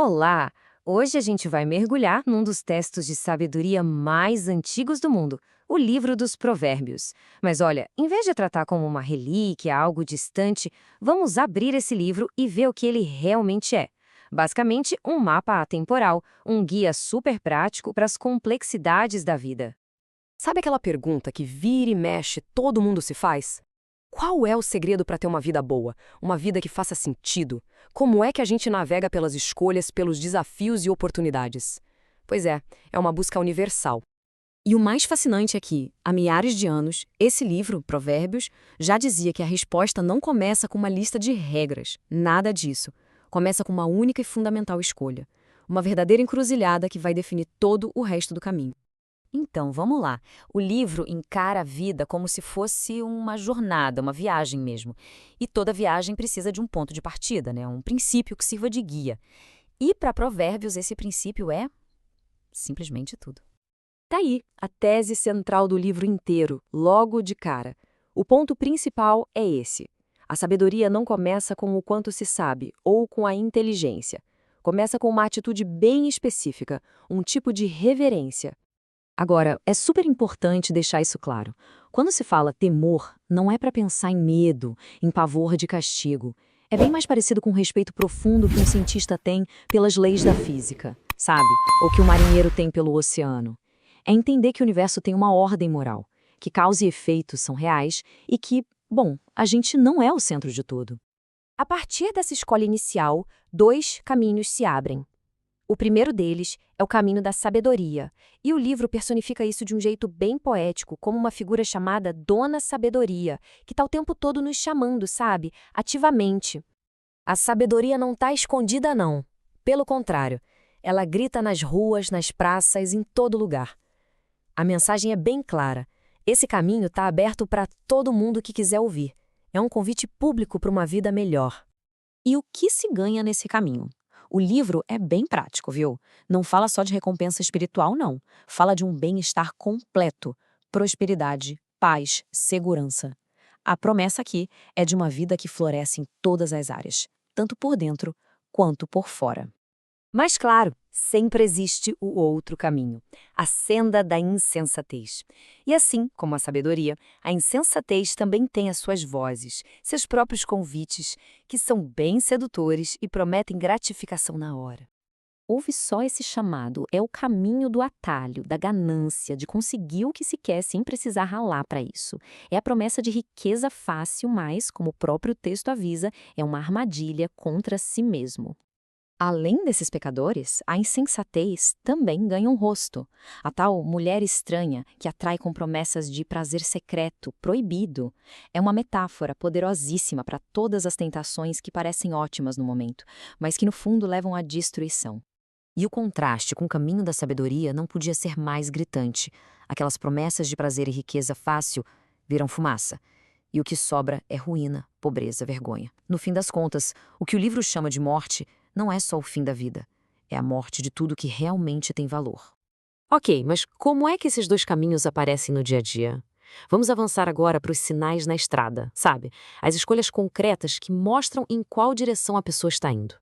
Olá! Hoje a gente vai mergulhar num dos textos de sabedoria mais antigos do mundo, o livro dos Provérbios. Mas olha, em vez de tratar como uma relíquia, algo distante, vamos abrir esse livro e ver o que ele realmente é. Basicamente, um mapa atemporal, um guia super prático para as complexidades da vida. Sabe aquela pergunta que vira e mexe todo mundo se faz? Qual é o segredo para ter uma vida boa? Uma vida que faça sentido? Como é que a gente navega pelas escolhas, pelos desafios e oportunidades? Pois é uma busca universal. E o mais fascinante é que, há milhares de anos, esse livro, Provérbios, já dizia que a resposta não começa com uma lista de regras. Nada disso. Começa com uma única e fundamental escolha. Uma verdadeira encruzilhada que vai definir todo o resto do caminho. Então, vamos lá. O livro encara a vida como se fosse uma jornada, uma viagem mesmo. E toda viagem precisa de um ponto de partida, né? Um princípio que sirva de guia. E para Provérbios, esse princípio é simplesmente tudo. Tá aí a tese central do livro inteiro, logo de cara. O ponto principal é esse. A sabedoria não começa com o quanto se sabe ou com a inteligência. Começa com uma atitude bem específica, um tipo de reverência. Agora, é super importante deixar isso claro. Quando se fala temor, não é para pensar em medo, em pavor de castigo. É bem mais parecido com o respeito profundo que um cientista tem pelas leis da física, sabe? Ou que um marinheiro tem pelo oceano. É entender que o universo tem uma ordem moral, que causa e efeito são reais e que, bom, a gente não é o centro de tudo. A partir dessa escolha inicial, dois caminhos se abrem. O primeiro deles é o caminho da sabedoria, e o livro personifica isso de um jeito bem poético, como uma figura chamada Dona Sabedoria, que está o tempo todo nos chamando, sabe? Ativamente. A sabedoria não está escondida, não. Pelo contrário, ela grita nas ruas, nas praças, em todo lugar. A mensagem é bem clara. Esse caminho está aberto para todo mundo que quiser ouvir. É um convite público para uma vida melhor. E o que se ganha nesse caminho? O livro é bem prático, viu? Não fala só de recompensa espiritual, não. Fala de um bem-estar completo, prosperidade, paz, segurança. A promessa aqui é de uma vida que floresce em todas as áreas, tanto por dentro quanto por fora. Mas claro, sempre existe o outro caminho, a senda da insensatez. E assim como a sabedoria, a insensatez também tem as suas vozes, seus próprios convites, que são bem sedutores e prometem gratificação na hora. Ouve só esse chamado, é o caminho do atalho, da ganância, de conseguir o que se quer sem precisar ralar para isso. É a promessa de riqueza fácil, mas, como o próprio texto avisa, é uma armadilha contra si mesmo. Além desses pecadores, a insensatez também ganha um rosto. A tal mulher estranha, que atrai com promessas de prazer secreto, proibido, é uma metáfora poderosíssima para todas as tentações que parecem ótimas no momento, mas que no fundo levam à destruição. E o contraste com o caminho da sabedoria não podia ser mais gritante. Aquelas promessas de prazer e riqueza fácil viram fumaça. E o que sobra é ruína, pobreza, vergonha. No fim das contas, o que o livro chama de morte não é só o fim da vida, é a morte de tudo que realmente tem valor. Ok, mas como é que esses dois caminhos aparecem no dia a dia? Vamos avançar agora para os sinais na estrada, sabe? As escolhas concretas que mostram em qual direção a pessoa está indo.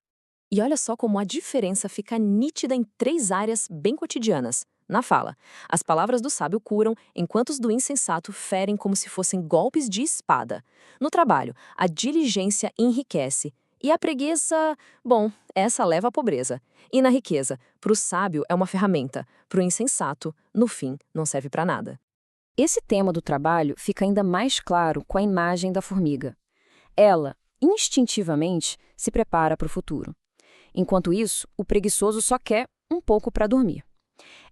E olha só como a diferença fica nítida em 3 áreas bem cotidianas. Na fala, as palavras do sábio curam, enquanto os do insensato ferem como se fossem golpes de espada. No trabalho, a diligência enriquece. E a preguiça, bom, essa leva à pobreza. E na riqueza, para o sábio é uma ferramenta, para o insensato, no fim, não serve para nada. Esse tema do trabalho fica ainda mais claro com a imagem da formiga. Ela, instintivamente, se prepara para o futuro. Enquanto isso, o preguiçoso só quer um pouco para dormir.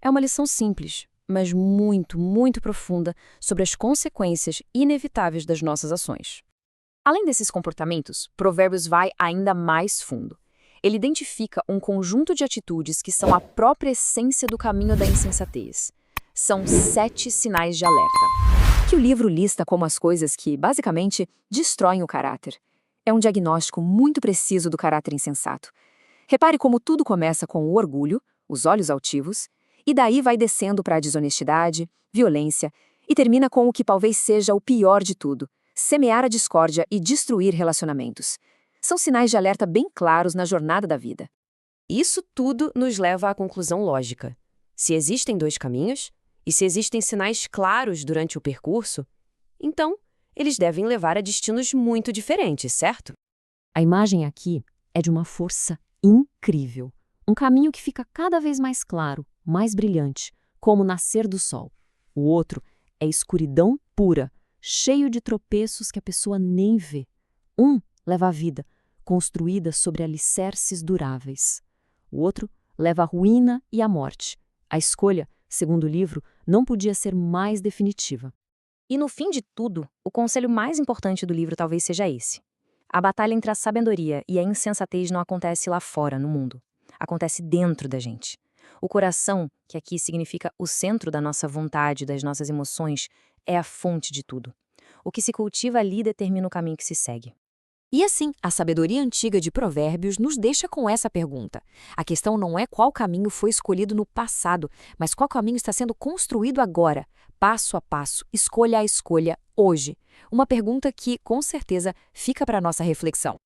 É uma lição simples, mas muito, muito profunda sobre as consequências inevitáveis das nossas ações. Além desses comportamentos, Provérbios vai ainda mais fundo. Ele identifica um conjunto de atitudes que são a própria essência do caminho da insensatez. São 7 sinais de alerta, que o livro lista como as coisas que, basicamente, destroem o caráter. É um diagnóstico muito preciso do caráter insensato. Repare como tudo começa com o orgulho, os olhos altivos, e daí vai descendo para a desonestidade, violência, e termina com o que talvez seja o pior de tudo: semear a discórdia e destruir relacionamentos. São sinais de alerta bem claros na jornada da vida. Isso tudo nos leva à conclusão lógica. Se existem dois caminhos, e se existem sinais claros durante o percurso, então eles devem levar a destinos muito diferentes, certo? A imagem aqui é de uma força incrível. Um caminho que fica cada vez mais claro, mais brilhante, como o nascer do sol. O outro é escuridão pura, cheio de tropeços que a pessoa nem vê. Um leva à vida, construída sobre alicerces duráveis. O outro leva à ruína e à morte. A escolha, segundo o livro, não podia ser mais definitiva. E no fim de tudo, o conselho mais importante do livro talvez seja esse. A batalha entre a sabedoria e a insensatez não acontece lá fora, no mundo. Acontece dentro da gente. O coração, que aqui significa o centro da nossa vontade, das nossas emoções, é a fonte de tudo. O que se cultiva ali determina o caminho que se segue. E assim, a sabedoria antiga de Provérbios nos deixa com essa pergunta. A questão não é qual caminho foi escolhido no passado, mas qual caminho está sendo construído agora, passo a passo, escolha a escolha, hoje. Uma pergunta que, com certeza, fica para a nossa reflexão.